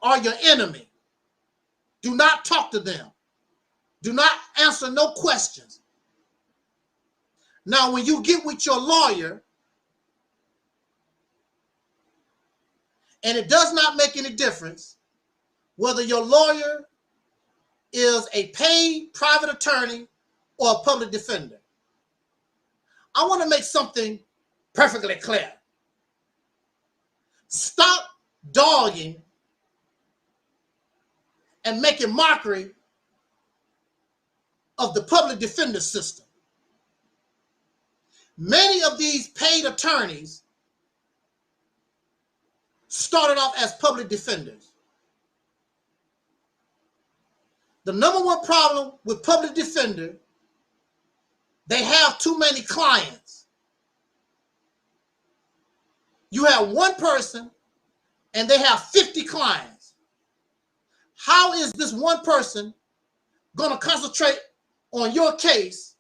are your enemy. Do not talk to them. Do not answer no questions. Now, when you get with your lawyer, and it does not make any difference whether your lawyer is a paid private attorney or a public defender. I want to make something perfectly clear. Stop dogging and making mockery of the public defender system. Many of these paid attorneys started off as public defenders. The number one problem with public defender, they have too many clients. You have one person and they have 50 clients. How is this one person going to concentrate on your case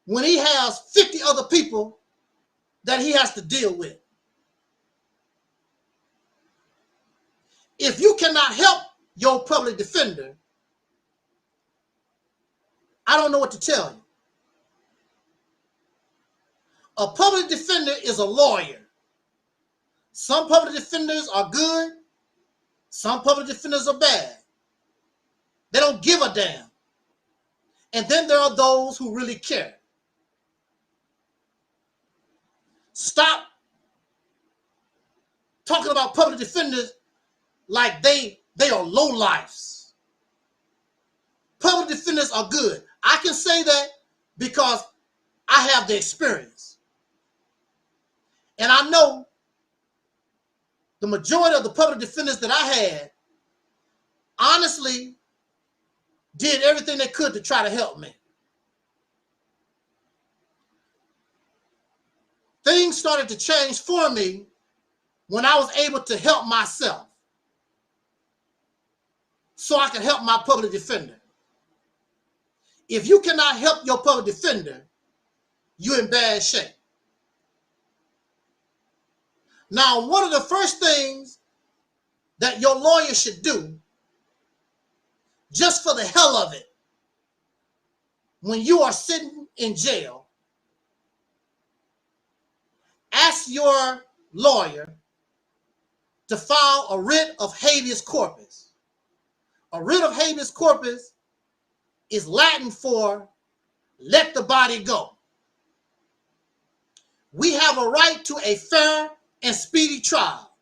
when he has 50 other people that he has to deal with? If you cannot help your public defender, I don't know what to tell you. A public defender is a lawyer. Some public defenders are good. Some public defenders are bad. They don't give a damn. And then there are those who really care. Stop talking about public defenders like they are lowlifes. Public defenders are good. I can say that because I have the experience. And I know the majority of the public defenders that I had honestly did everything they could to try to help me. Things started to change for me when I was able to help myself so I could help my public defender. If you cannot help your public defender, you're in bad shape. Now, one of the first things that your lawyer should do, just for the hell of it, when you are sitting in jail, ask your lawyer to file a writ of habeas corpus. A writ of habeas corpus is Latin for let the body go. We have a right to a fair and speedy trial.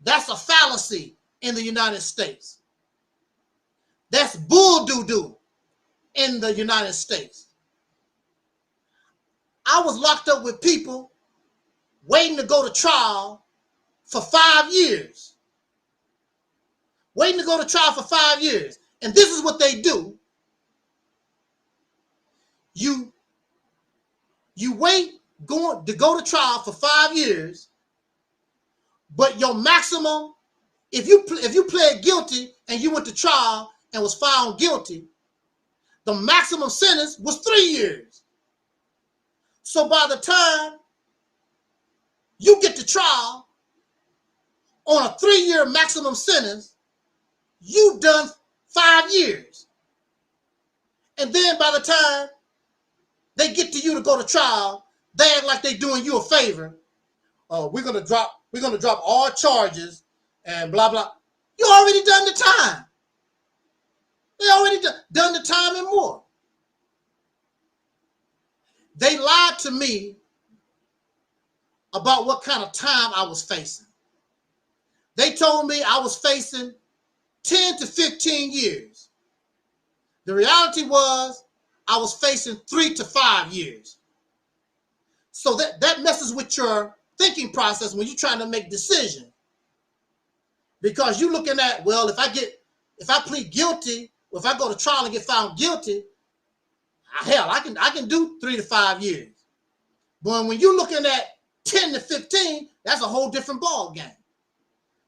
That's a fallacy in the United States. That's bull doo-doo in the United States. I was locked up with people waiting to go to trial for 5 years. Waiting to go to trial for 5 years. And this is what they do. You wait to go to trial for 5 years, but your maximum, if you pled guilty and you went to trial and was found guilty, the maximum sentence was 3 years. So by the time you get to trial on a 3-year maximum sentence, you've done 5 years. And then by the time they get to you to go to trial, they act like they're doing you a favor. We're gonna drop all charges and blah blah. You already done the time. They already done the time and more. They lied to me about what kind of time I was facing. They told me I was facing 10 to 15 years. The reality was I was facing 3 to 5 years. So that messes with your thinking process when you're trying to make decisions. Because you're looking at, well, if I plead guilty, or if I go to trial and get found guilty, hell, I can do 3 to 5 years. But when you're looking at 10 to 15, that's a whole different ball game.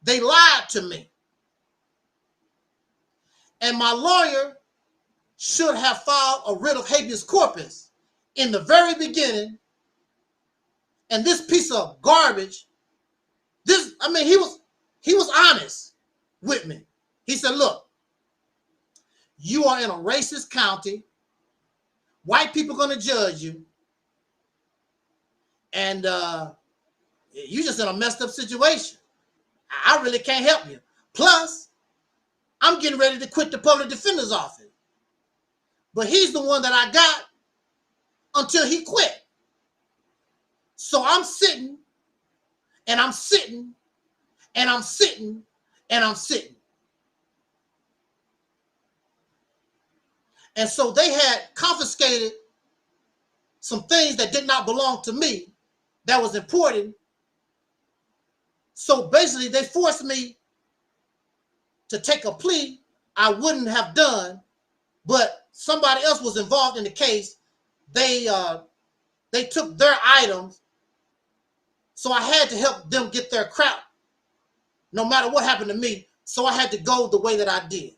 They lied to me. And my lawyer should have filed a writ of habeas corpus in the very beginning. And this piece of garbage, he was honest. with me. He said, look, you are in a racist county. White people are going to judge you. And you're just in a messed up situation. I really can't help you. Plus, I'm getting ready to quit the public defender's office. But he's the one that I got until he quit. So I'm sitting, and I'm sitting, and I'm sitting, and I'm sitting. And so they had confiscated some things that did not belong to me that was important. So basically, they forced me to take a plea I wouldn't have done, but somebody else was involved in the case. They took their items, so I had to help them get their crap, no matter what happened to me. So I had to go the way that I did.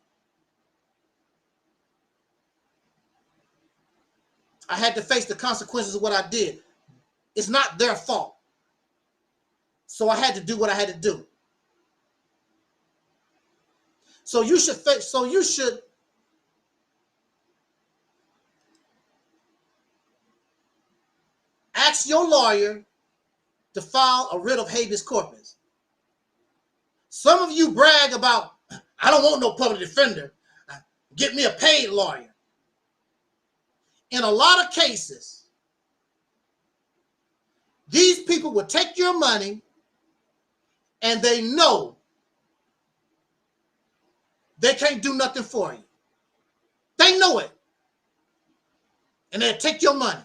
I had to face the consequences of what I did. It's not their fault. So I had to do what I had to do. So you should ask your lawyer to file a writ of habeas corpus. Some of you brag about, I don't want no public defender. Get me a paid lawyer. In a lot of cases, these people will take your money and they know they can't do nothing for you. They know it. And they'll take your money.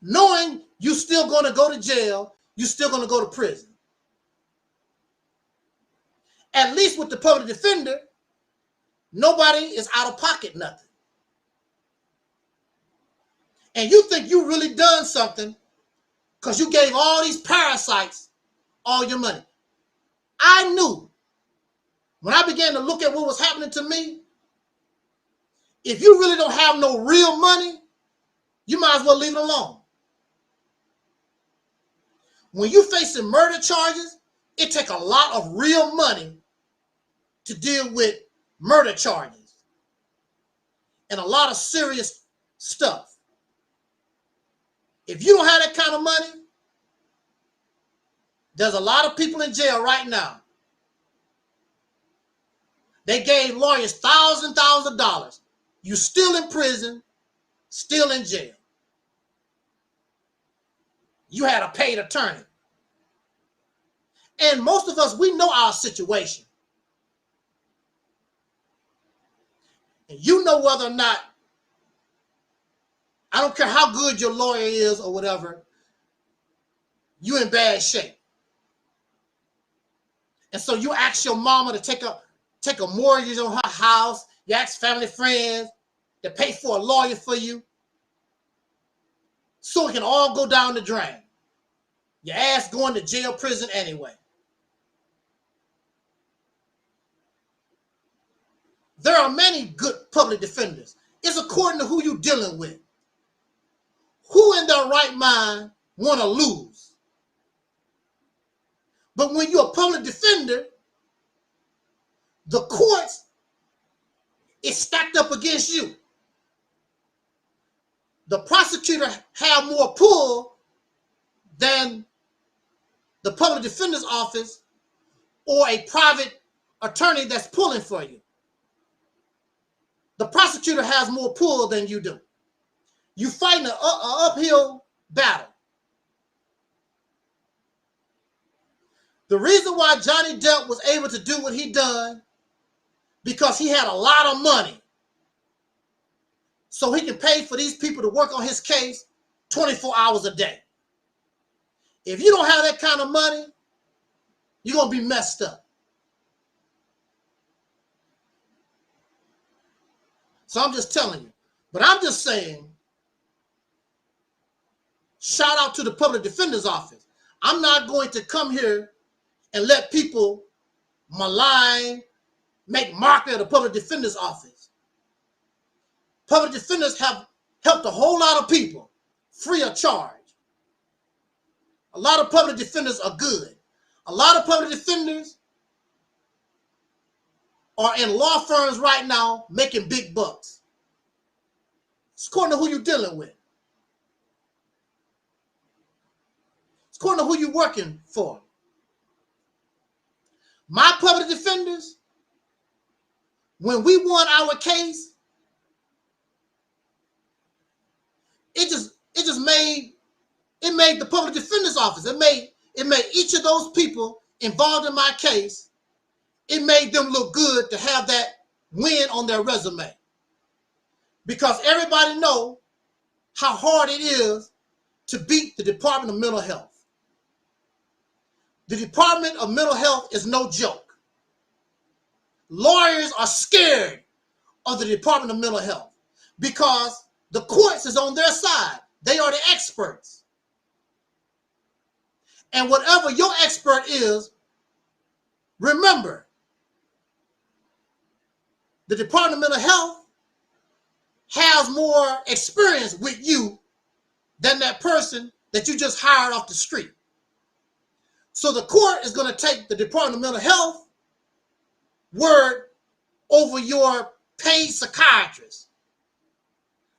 Knowing you're still going to go to jail, you're still going to go to prison. At least with the public defender, nobody is out of pocket nothing. And you think you really done something because you gave all these parasites all your money. I knew when I began to look at what was happening to me, if you really don't have no real money, you might as well leave it alone. When you're facing murder charges, it takes a lot of real money to deal with murder charges and a lot of serious stuff. If you don't have that kind of money, there's a lot of people in jail right now. They gave lawyers thousands of dollars. You still in prison, still in jail. You had a paid attorney. And most of us, we know our situation. And you know whether or not, I don't care how good your lawyer is or whatever, you in bad shape. And so you ask your mama to take a mortgage on her house. You ask family friends to pay for a lawyer for you so it can all go down the drain. Your ass going to jail, prison anyway. There are many good public defenders. It's according to who you're dealing with. Who in their right mind want to lose? But when you're a public defender, the courts is stacked up against you. The prosecutor have more pull than the public defender's office or a private attorney that's pulling for you. The prosecutor has more pull than you do. You fighting an uphill battle. The reason why Johnny Depp was able to do what he done, because he had a lot of money. So he can pay for these people to work on his case 24 hours a day. If you don't have that kind of money, you're going to be messed up. So I'm just telling you. But I'm just saying, shout out to the public defender's office. I'm not going to come here and let people malign, make mockery of the public defender's office. Public defenders have helped a whole lot of people free of charge. A lot of public defenders are good. A lot of public defenders are in law firms right now making big bucks. It's according to who you're dealing with. It's according to who you're working for. My public defenders, when we won our case, it made the public defender's office. It made each of those people involved in my case, it made them look good to have that win on their resume. Because everybody know how hard it is to beat the Department of Mental Health. The Department of Mental Health is no joke. Lawyers are scared of the Department of Mental Health because the courts is on their side. They are the experts. And whatever your expert is, remember, the Department of Mental Health has more experience with you than that person that you just hired off the street. So the court is going to take the Department of Mental Health word over your paid psychiatrist.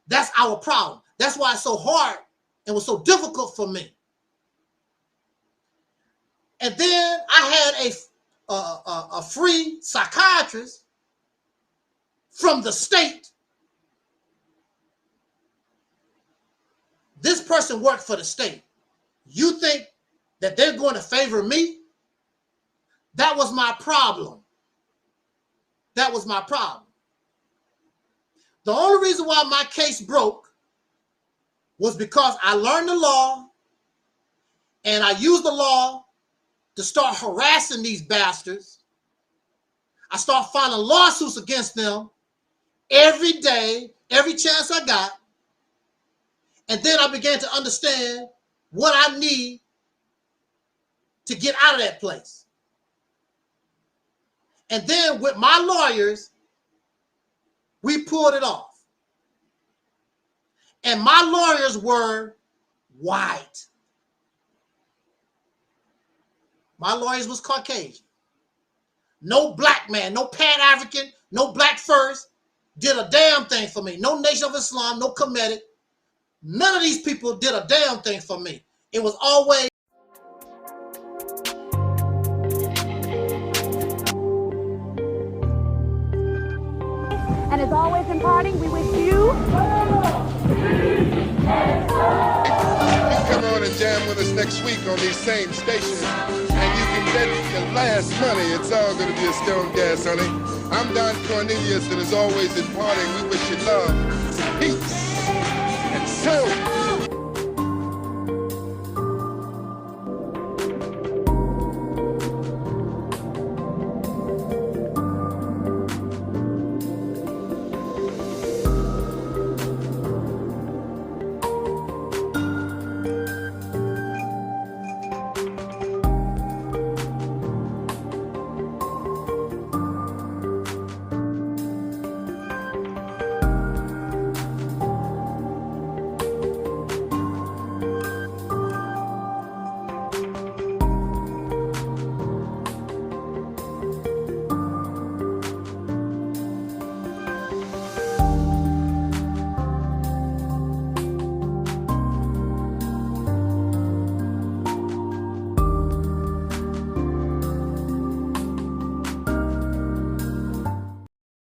That's our problem. That's why it's so hard and was so difficult for me. And then I had a free psychiatrist from the state. This person worked for the state. You think that they're going to favor me? That was my problem. That was my problem. The only reason why my case broke was because I learned the law and I used the law to start harassing these bastards. I started filing lawsuits against them every day, every chance I got. And then I began to understand what I need to get out of that place. And then with my lawyers, we pulled it off. And my lawyers were white. My lawyers was Caucasian. No black man, no Pan-African, no black first did a damn thing for me. No Nation of Islam, no Kemetic. None of these people did a damn thing for me. It was always and as always in parting, we wish you come on and jam with us next week on these same stations, and you can bet your last money it's all going to be a stone gas, honey. I'm Don Cornelius, and as always in parting, we wish you love, peace, and soul.